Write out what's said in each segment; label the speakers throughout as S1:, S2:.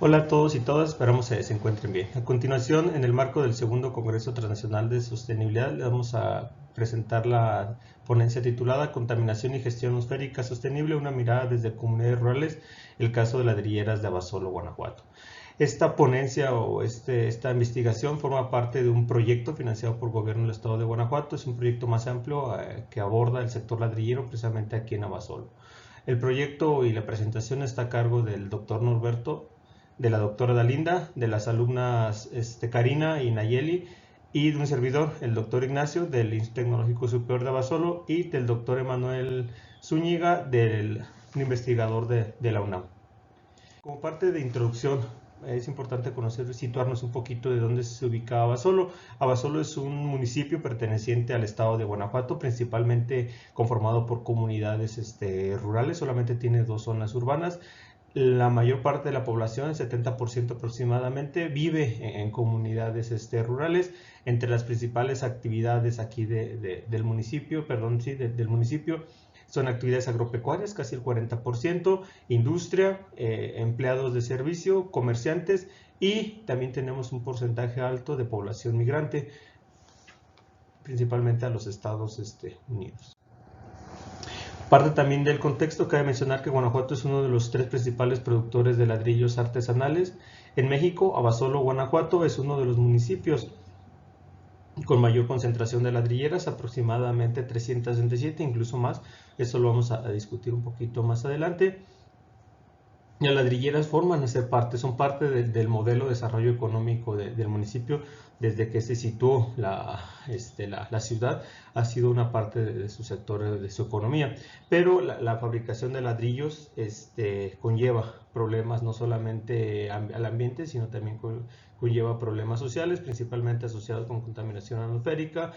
S1: Hola a todos y todas, esperamos se encuentren bien. A continuación, en el marco del segundo Congreso Transnacional de Sostenibilidad, le vamos a presentar la ponencia titulada Contaminación y Gestión Atmosférica Sostenible, una mirada desde comunidades rurales, el caso de ladrilleras de Abasolo, Guanajuato. Esta ponencia o esta investigación forma parte de un proyecto financiado por el gobierno del estado de Guanajuato. Es un proyecto más amplio que aborda el sector ladrillero precisamente aquí en Abasolo. El proyecto y la presentación está a cargo del doctor Norberto, de la doctora Dalinda, de las alumnas Karina y Nayeli, y de un servidor, el doctor Ignacio, del Instituto Tecnológico Superior de Abasolo, y del doctor Emanuel Zúñiga, del investigador de la UNAM. Como parte de introducción, es importante conocer y situarnos un poquito de dónde se ubica Abasolo. Abasolo es un municipio perteneciente al estado de Guanajuato, principalmente conformado por comunidades rurales, solamente tiene 2 zonas urbanas. La mayor parte de la población, el 70% aproximadamente, vive en comunidades rurales. Entre las principales actividades aquí del municipio, del municipio, son actividades agropecuarias, casi el 40%, industria, empleados de servicio, comerciantes, y también tenemos un porcentaje alto de población migrante, principalmente a los Estados Unidos. Parte también del contexto, cabe mencionar que Guanajuato es uno de los 3 principales productores de ladrillos artesanales en México. Abasolo, Guanajuato, es uno de los municipios con mayor concentración de ladrilleras, aproximadamente 367, incluso más. Eso lo vamos a discutir un poquito más adelante. Las ladrilleras son parte del modelo de desarrollo económico del municipio. Desde que se situó la ciudad, ha sido una parte de su sector, de su economía. Pero la fabricación de ladrillos conlleva problemas no solamente al ambiente, sino también conlleva problemas sociales, principalmente asociados con contaminación atmosférica,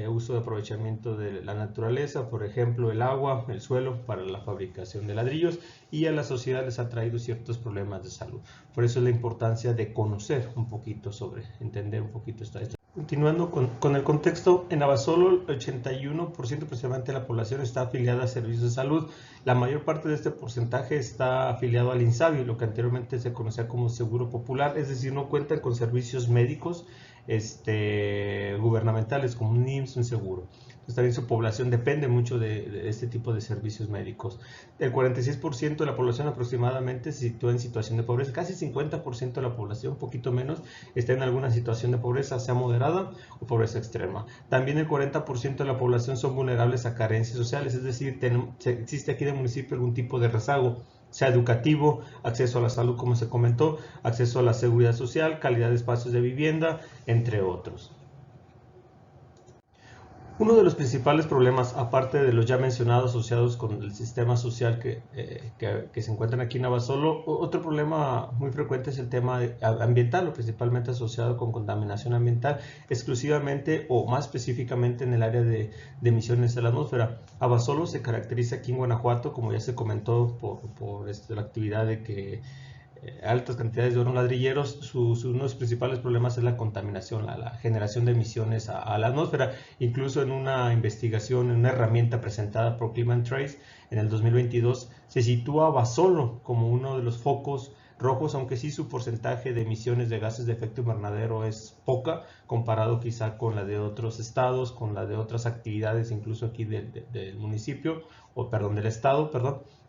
S1: uso de aprovechamiento de la naturaleza, por ejemplo el agua, el suelo, para la fabricación de ladrillos, y a la sociedad les ha traído ciertos problemas de salud. Por eso es la importancia de conocer un poquito entender un poquito esta. Continuando con el contexto, en Abasolo el 81% aproximadamente de la población está afiliada a servicios de salud. La mayor parte de este porcentaje está afiliado al INSABI, lo que anteriormente se conocía como Seguro Popular, es decir, no cuentan con servicios médicos gubernamentales como un IMSS, un seguro. Entonces también su población depende mucho de este tipo de servicios médicos. El 46% de la población aproximadamente se sitúa en situación de pobreza. Casi 50% de la población, un poquito menos, está en alguna situación de pobreza, sea moderada o pobreza extrema. También el 40% de la población son vulnerables a carencias sociales, es decir, existe aquí en el municipio algún tipo de rezago, sea educativo, acceso a la salud, como se comentó, acceso a la seguridad social, calidad de espacios de vivienda, entre otros. Uno de los principales problemas, aparte de los ya mencionados asociados con el sistema social que se encuentran aquí en Abasolo, otro problema muy frecuente es el tema ambiental, o principalmente asociado con contaminación ambiental, exclusivamente o más específicamente en el área de emisiones a la atmósfera. Abasolo se caracteriza aquí en Guanajuato, como ya se comentó, por la actividad de que altas cantidades de hornos ladrilleros, uno de los principales problemas es la contaminación, la generación de emisiones a la atmósfera. Incluso en una investigación, en una herramienta presentada por Climate Trace en el 2022, se sitúa Abasolo como uno de los focos rojos, aunque sí su porcentaje de emisiones de gases de efecto invernadero es poca, comparado quizá con la de otros estados, con la de otras actividades, incluso aquí del municipio,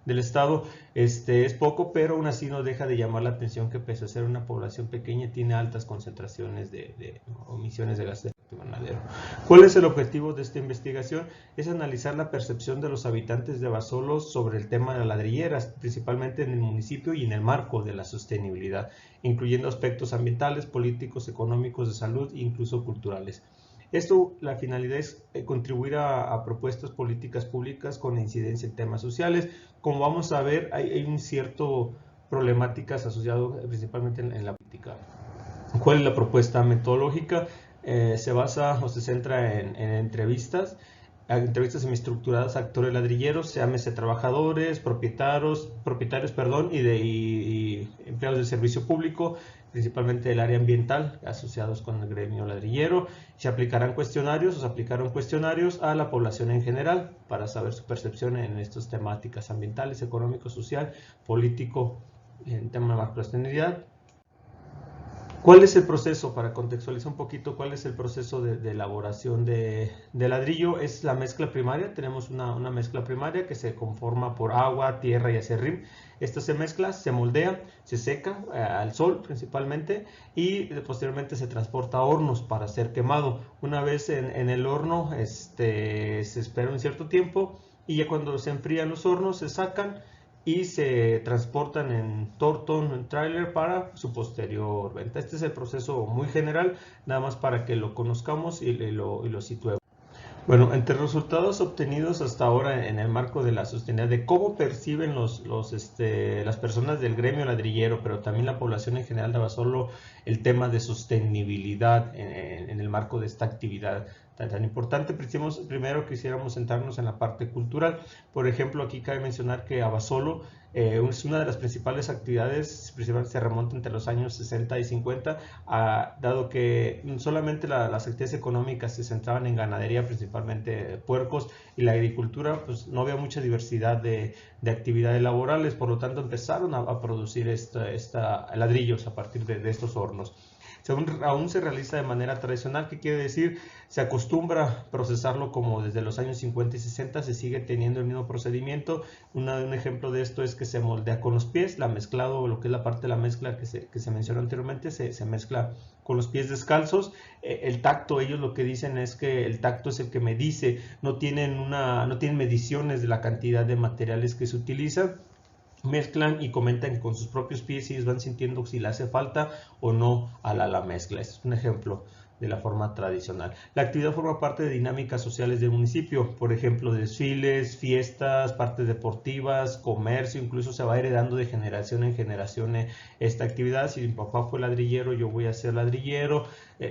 S1: del estado, es poco, pero aún así no deja de llamar la atención que pese a ser una población pequeña, tiene altas concentraciones de emisiones de gases de efecto invernadero. ¿Cuál es el objetivo de esta investigación? Es analizar la percepción de los habitantes de Abasolo sobre el tema de las ladrilleras, principalmente en el municipio y en el marco de la sostenibilidad, incluyendo aspectos ambientales, políticos, económicos, de salud e incluso culturales. La finalidad es contribuir a propuestas políticas públicas con incidencia en temas sociales. Como vamos a ver, hay un cierto problemáticas asociadas principalmente en la política. ¿Cuál es la propuesta metodológica? Se basa o se centra en entrevistas semiestructuradas a actores ladrilleros, llámese trabajadores, propietarios, y empleados del servicio público, principalmente del área ambiental, asociados con el gremio ladrillero. Se aplicaron cuestionarios a la población en general para saber su percepción en estas temáticas ambientales, económico, social, político, en tema de macrosostenibilidad, ¿Cuál es el proceso? Para contextualizar un poquito, ¿cuál es el proceso de elaboración de ladrillo? Es la mezcla primaria. Tenemos una mezcla primaria que se conforma por agua, tierra y acerrín. Esto se mezcla, se moldea, se seca al sol principalmente y posteriormente se transporta a hornos para ser quemado. Una vez en el horno se espera un cierto tiempo y ya cuando se enfrían los hornos se sacan y se transportan en tortón, en tráiler para su posterior venta. Este es el proceso muy general, nada más para que lo conozcamos y lo situemos. Bueno, entre los resultados obtenidos hasta ahora en el marco de la sostenibilidad, de cómo perciben las personas del gremio ladrillero, pero también la población en general de Abasolo, el tema de sostenibilidad en el marco de esta actividad tan importante. Primero quisiéramos centrarnos en la parte cultural. Por ejemplo, aquí cabe mencionar que Abasolo es una de las principales actividades, principalmente se remonta entre los años 60 y 50, dado que solamente las actividades económicas se centraban en ganadería, principalmente puercos, y la agricultura, pues no había mucha diversidad de actividades laborales, por lo tanto empezaron a producir ladrillos a partir de estos hornos. Aún se realiza de manera tradicional, ¿qué quiere decir? Se acostumbra a procesarlo como desde los años 50 y 60, se sigue teniendo el mismo procedimiento. Un ejemplo de esto es que se moldea con los pies, la mezclado, lo que es la parte de la mezcla que se mencionó anteriormente, se mezcla con los pies descalzos. El tacto, ellos lo que dicen es que el tacto es el que me dice, no tienen mediciones de la cantidad de materiales que se utilizan. Mezclan y comentan que con sus propios pies ellos van sintiendo si le hace falta o no a la mezcla. Este es un ejemplo de la forma tradicional. La actividad forma parte de dinámicas sociales del municipio, por ejemplo, desfiles, fiestas, partes deportivas, comercio, incluso se va heredando de generación en generación esta actividad. Si mi papá fue ladrillero, yo voy a ser ladrillero.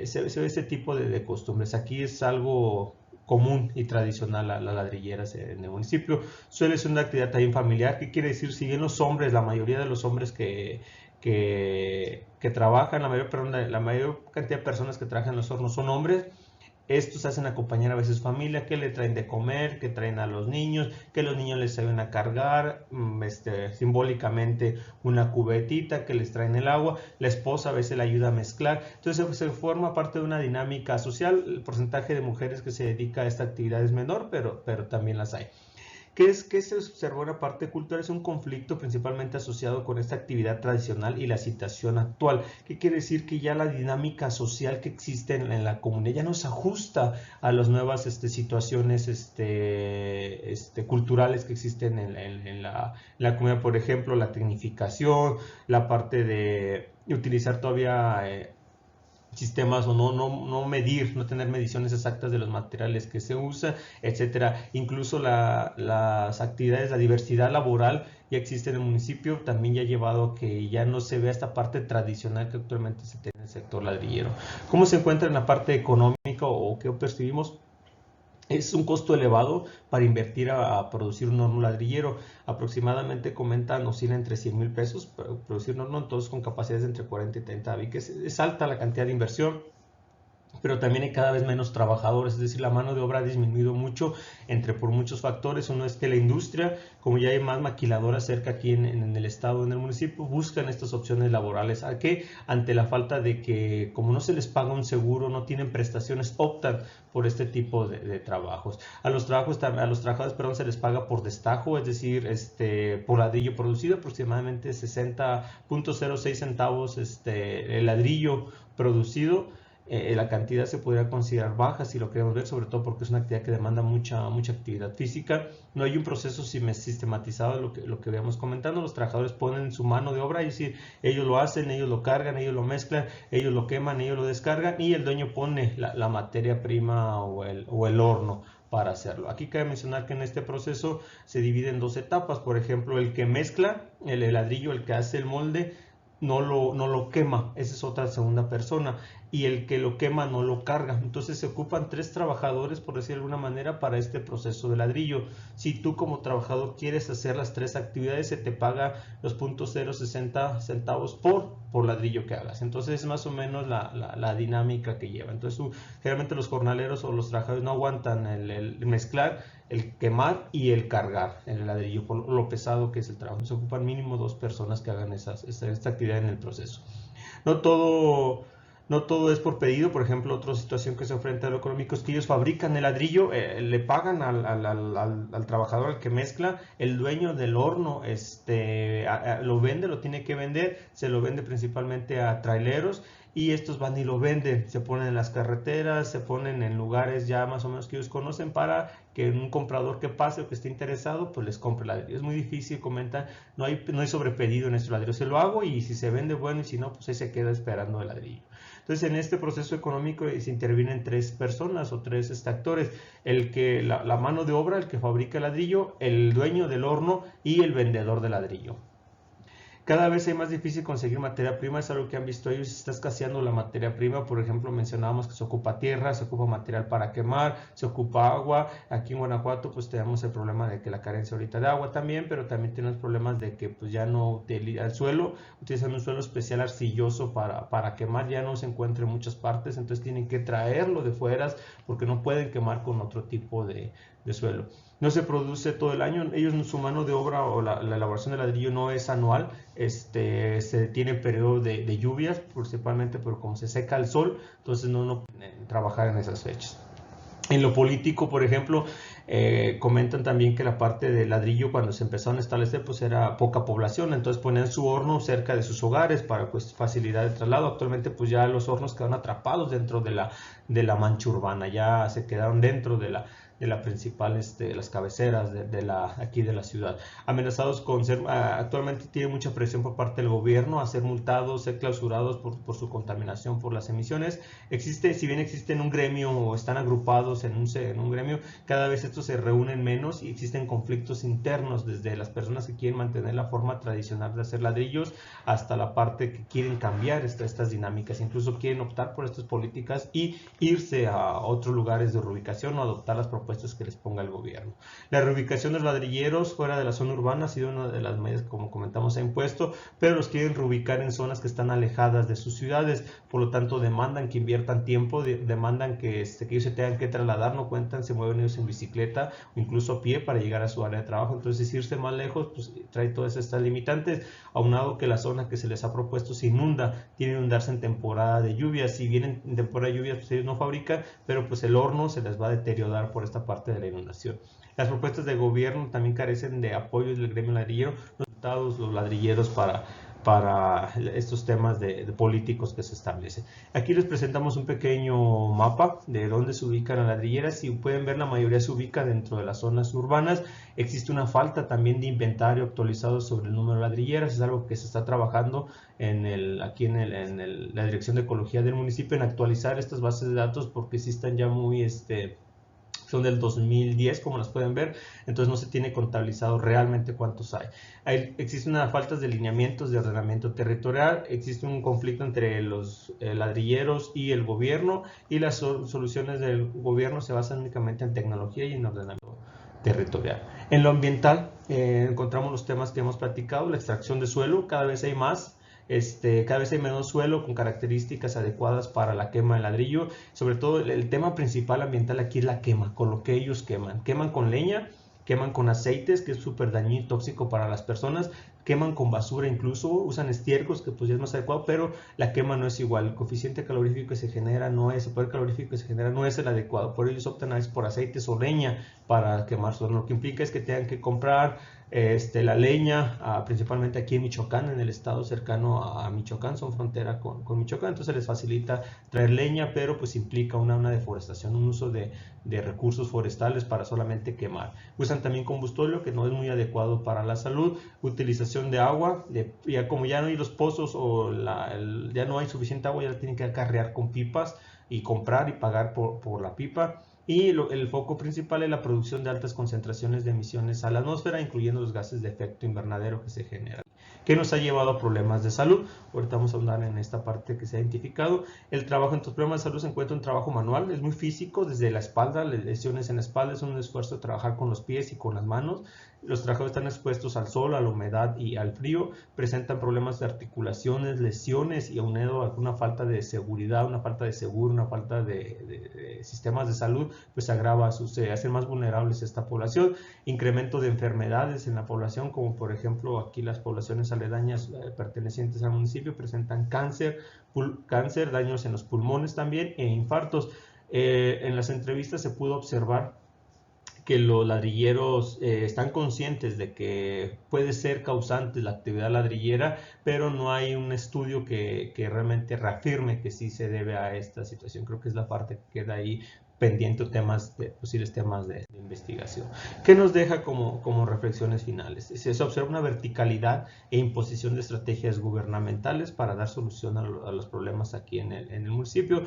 S1: Se ve este tipo de costumbres. Aquí es algo común y tradicional la ladrillera en el municipio. Suele ser una actividad también familiar. ¿Qué quiere decir? Si bien los hombres, la mayoría de los hombres que trabajan, la mayor cantidad de personas que trabajan en los hornos son hombres, estos hacen acompañar a veces familia, que le traen de comer, que traen a los niños, que los niños les ayudan a cargar, simbólicamente una cubetita, que les traen el agua, la esposa a veces le ayuda a mezclar. Entonces se forma parte de una dinámica social. El porcentaje de mujeres que se dedica a esta actividad es menor, pero también las hay. ¿Qué se observó en la parte cultural? Es un conflicto principalmente asociado con esta actividad tradicional y la situación actual. ¿Qué quiere decir? Que ya la dinámica social que existe en la comunidad ya no se ajusta a las nuevas situaciones culturales que existen en la comunidad. Por ejemplo, la tecnificación, la parte de utilizar todavía sistemas o no medir, no tener mediciones exactas de los materiales que se usan, etcétera. Incluso las actividades, la diversidad laboral ya existe en el municipio, también ya ha llevado a que ya no se vea esta parte tradicional que actualmente se tiene en el sector ladrillero. ¿Cómo se encuentra en la parte económica o qué percibimos? Es un costo elevado para invertir a producir un horno ladrillero. Aproximadamente comentan, oscila entre 100,000 pesos para producir un horno, entonces con capacidades de entre 40 y 30 biques. Es alta la cantidad de inversión, pero también hay cada vez menos trabajadores, es decir, la mano de obra ha disminuido mucho por muchos factores. Uno es que la industria, como ya hay más maquiladoras cerca aquí en el estado, en el municipio, buscan estas opciones laborales. ¿A qué? Ante la falta de que, como no se les paga un seguro, no tienen prestaciones, optan por este tipo de trabajos. A los trabajadores, se les paga por destajo, es decir, por ladrillo producido, aproximadamente 60.06 centavos el ladrillo producido. La cantidad se podría considerar baja si lo queremos ver, sobre todo porque es una actividad que demanda mucha actividad física. No hay un proceso sistematizado, lo que habíamos comentando. Los trabajadores ponen su mano de obra, y decir, ellos lo hacen, ellos lo cargan, ellos lo mezclan, ellos lo queman, ellos lo descargan, y el dueño pone la materia prima o el horno para hacerlo. Aquí cabe mencionar que en este proceso se divide en dos etapas. Por ejemplo, el que mezcla el ladrillo, el que hace el molde, no lo quema, esa es otra segunda persona, y el que lo quema no lo carga. Entonces se ocupan 3 trabajadores, por decir de alguna manera, para este proceso de ladrillo. Si tú como trabajador quieres hacer las 3 actividades, se te paga los .060 centavos por ladrillo que hagas. Entonces es más o menos la dinámica que lleva. Entonces generalmente los jornaleros o los trabajadores no aguantan el mezclar, el quemar y el cargar el ladrillo, por lo pesado que es el trabajo. Se ocupan mínimo 2 personas que hagan esta actividad en el proceso. No todo, no todo es por pedido. Por ejemplo, otra situación que se enfrenta a lo económico es que ellos fabrican el ladrillo, le pagan al trabajador, al que mezcla, el dueño del horno lo vende, lo tiene que vender, se lo vende principalmente a traileros, y estos van y lo venden, se ponen en las carreteras, se ponen en lugares ya más o menos que ellos conocen, para que un comprador que pase o que esté interesado pues les compre el ladrillo. Es muy difícil, comentan, no hay sobrepedido en estos ladrillos. Se lo hago y si se vende, bueno, y si no, pues ahí se queda esperando el ladrillo. Entonces, en este proceso económico se intervienen tres personas o tres actores: la mano de obra, el que fabrica el ladrillo, el dueño del horno y el vendedor de ladrillo. Cada vez es más difícil conseguir materia prima, es algo que han visto ellos, se está escaseando la materia prima. Por ejemplo, mencionábamos que se ocupa tierra, se ocupa material para quemar, se ocupa agua. Aquí en Guanajuato pues tenemos el problema de que la carencia ahorita de agua también, pero también tenemos problemas de que pues ya no utilizan el suelo, utilizan un suelo especial arcilloso para quemar, ya no se encuentra en muchas partes, entonces tienen que traerlo de fuera porque no pueden quemar con otro tipo de suelo. No se produce todo el año, ellos, su mano de obra o la elaboración de ladrillo no es anual, se tiene periodo de lluvias principalmente, pero como se seca el sol, entonces no pueden trabajar en esas fechas. En lo político, por ejemplo, comentan también que la parte del ladrillo, cuando se empezaron a establecer, pues era poca población, entonces ponían su horno cerca de sus hogares para pues facilidad de traslado. Actualmente pues ya los hornos quedan atrapados dentro de la mancha urbana, ya se quedaron dentro de la principal, las cabeceras aquí de la ciudad, amenazados con ser, actualmente tiene mucha presión por parte del gobierno a ser multados, ser clausurados por su contaminación, por las emisiones. Si bien existen un gremio o están agrupados en un gremio, cada vez estos se reúnen menos y existen conflictos internos, desde las personas que quieren mantener la forma tradicional de hacer ladrillos hasta la parte que quieren cambiar estas dinámicas, incluso quieren optar por estas políticas y irse a otros lugares de reubicación o adoptar las propuestas que les ponga el gobierno. La reubicación de los ladrilleros fuera de la zona urbana ha sido una de las medidas, como comentamos, se ha impuesto, pero los quieren reubicar en zonas que están alejadas de sus ciudades, por lo tanto demandan que inviertan tiempo, demandan que ellos se tengan que trasladar, no cuentan, se mueven ellos en bicicleta o incluso a pie para llegar a su área de trabajo. Entonces irse más lejos pues trae todas estas limitantes, aunado que la zona que se les ha propuesto se inunda, tiene que inundarse en temporada de lluvias. Si vienen en temporada de lluvias pues ellos no fabrican, pero pues el horno se les va a deteriorar por esta parte de la inundación. Las propuestas de gobierno también carecen de apoyo del gremio ladrillero, los ladrilleros para estos temas de políticos que se establecen. Aquí les presentamos un pequeño mapa de dónde se ubican las ladrilleras. Si pueden ver, la mayoría se ubica dentro de las zonas urbanas. Existe una falta también de inventario actualizado sobre el número de ladrilleras, es algo que se está trabajando aquí en la Dirección de Ecología del municipio, en actualizar estas bases de datos, porque sí están ya muy son del 2010, como las pueden ver, entonces no se tiene contabilizado realmente cuántos hay. Existen unas faltas de lineamientos de ordenamiento territorial, existe un conflicto entre los ladrilleros y el gobierno, y las soluciones del gobierno se basan únicamente en tecnología y en ordenamiento territorial. En lo ambiental encontramos los temas que hemos platicado: la extracción de suelo, cada vez hay más. Cada vez hay menos suelo con características adecuadas para la quema de ladrillo. Sobre todo el tema principal ambiental aquí es la quema, con lo que ellos queman con leña, queman con aceites, que es súper dañino y tóxico para las personas, queman con basura, incluso usan estiércol, que pues ya es más adecuado, pero la quema no es igual, el coeficiente calorífico que se genera no es, el poder calorífico que se genera no es el adecuado, por ello optan a veces por aceites o leña para quemar su horno, lo que implica es que tengan que comprar la leña, principalmente aquí en Michoacán, en el estado cercano a Michoacán, son frontera con Michoacán, entonces les facilita traer leña, pero pues implica una deforestación, un uso de recursos forestales para solamente quemar. Usan también combustóleo, que no es muy adecuado para la salud. Utilización de agua, como ya no hay los pozos o ya no hay suficiente agua, ya la tienen que acarrear con pipas y comprar y pagar por la pipa. Y el foco principal es la producción de altas concentraciones de emisiones a la atmósfera, incluyendo los gases de efecto invernadero que se generan, que nos ha llevado a problemas de salud. Ahorita vamos a hablar en esta parte que se ha identificado. El trabajo en estos problemas de salud se encuentra un trabajo manual, es muy físico, desde la espalda, lesiones en la espalda, es un esfuerzo de trabajar con los pies y con las manos. Los trabajadores están expuestos al sol, a la humedad y al frío, presentan problemas de articulaciones, lesiones y aunado a alguna falta de seguridad, una falta de seguro, una falta de sistemas de salud, pues agrava, se hacen más vulnerables a esta población. Incremento de enfermedades en la población, como por ejemplo aquí las poblaciones aledañas pertenecientes al municipio presentan cáncer, daños en los pulmones también e infartos. En las entrevistas se pudo observar que los ladrilleros están conscientes de que puede ser causante la actividad ladrillera, pero no hay un estudio que realmente reafirme que sí se debe a esta situación. Creo que es la parte que queda ahí pendiente, posibles temas de investigación. ¿Qué nos deja como reflexiones finales? Se observa una verticalidad e imposición de estrategias gubernamentales para dar solución a los problemas aquí en el municipio.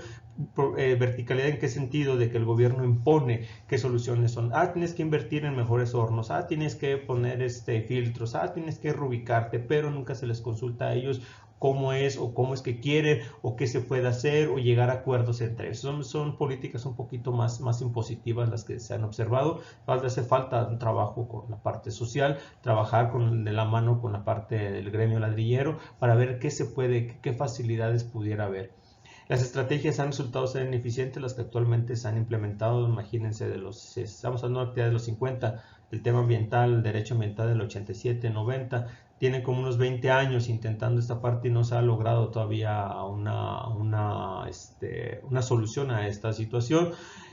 S1: Verticalidad en qué sentido, de que el gobierno impone qué soluciones son. Tienes que invertir en mejores hornos, tienes que poner filtros, tienes que reubicarte, pero nunca se les consulta a ellos cómo es o cómo es que quieren o qué se puede hacer o llegar a acuerdos entre ellos. Son políticas un poquito más impositivas las que se han observado. Hace falta un trabajo con la parte social, trabajar de la mano con la parte del gremio ladrillero para ver qué se puede, qué facilidades pudiera haber. Las estrategias han resultado ser ineficientes, las que actualmente se han implementado. Imagínense, estamos hablando de los 50, el tema ambiental, el derecho ambiental del 87, 90, tienen como unos 20 años intentando esta parte y no se ha logrado todavía una solución a esta situación.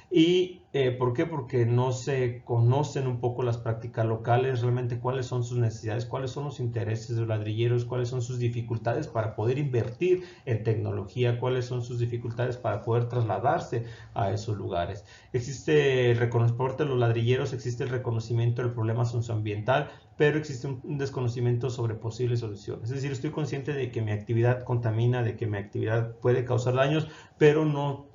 S1: ¿Y por qué? Porque no se conocen un poco las prácticas locales, realmente cuáles son sus necesidades, cuáles son los intereses de los ladrilleros, cuáles son sus dificultades para poder invertir en tecnología, cuáles son sus dificultades para poder trasladarse a esos lugares. Existe el reconocimiento de los ladrilleros, existe el reconocimiento del problema socioambiental, pero existe un desconocimiento sobre posibles soluciones. Es decir, estoy consciente de que mi actividad contamina, de que mi actividad puede causar daños, pero no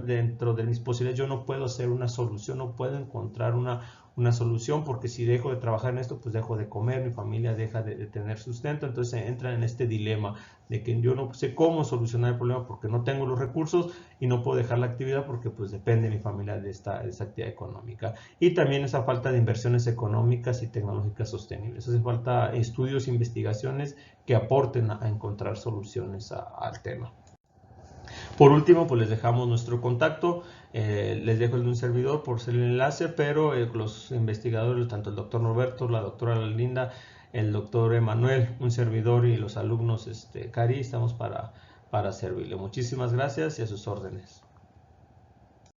S1: dentro de mis posibilidades yo no puedo hacer una solución, no puedo encontrar una solución, porque si dejo de trabajar en esto, pues dejo de comer, mi familia deja de tener sustento. Entonces entran en este dilema de que yo no sé cómo solucionar el problema porque no tengo los recursos y no puedo dejar la actividad porque pues depende mi familia de esta actividad económica. Y también esa falta de inversiones económicas y tecnológicas sostenibles. Hace falta estudios e investigaciones que aporten a encontrar soluciones al tema. Por último, pues les dejamos nuestro contacto, les dejo el de un servidor por ser el enlace, pero los investigadores, tanto el doctor Norberto, la doctora Linda, el doctor Emanuel, un servidor, y los alumnos Cari, estamos para servirle. Muchísimas gracias y a sus órdenes.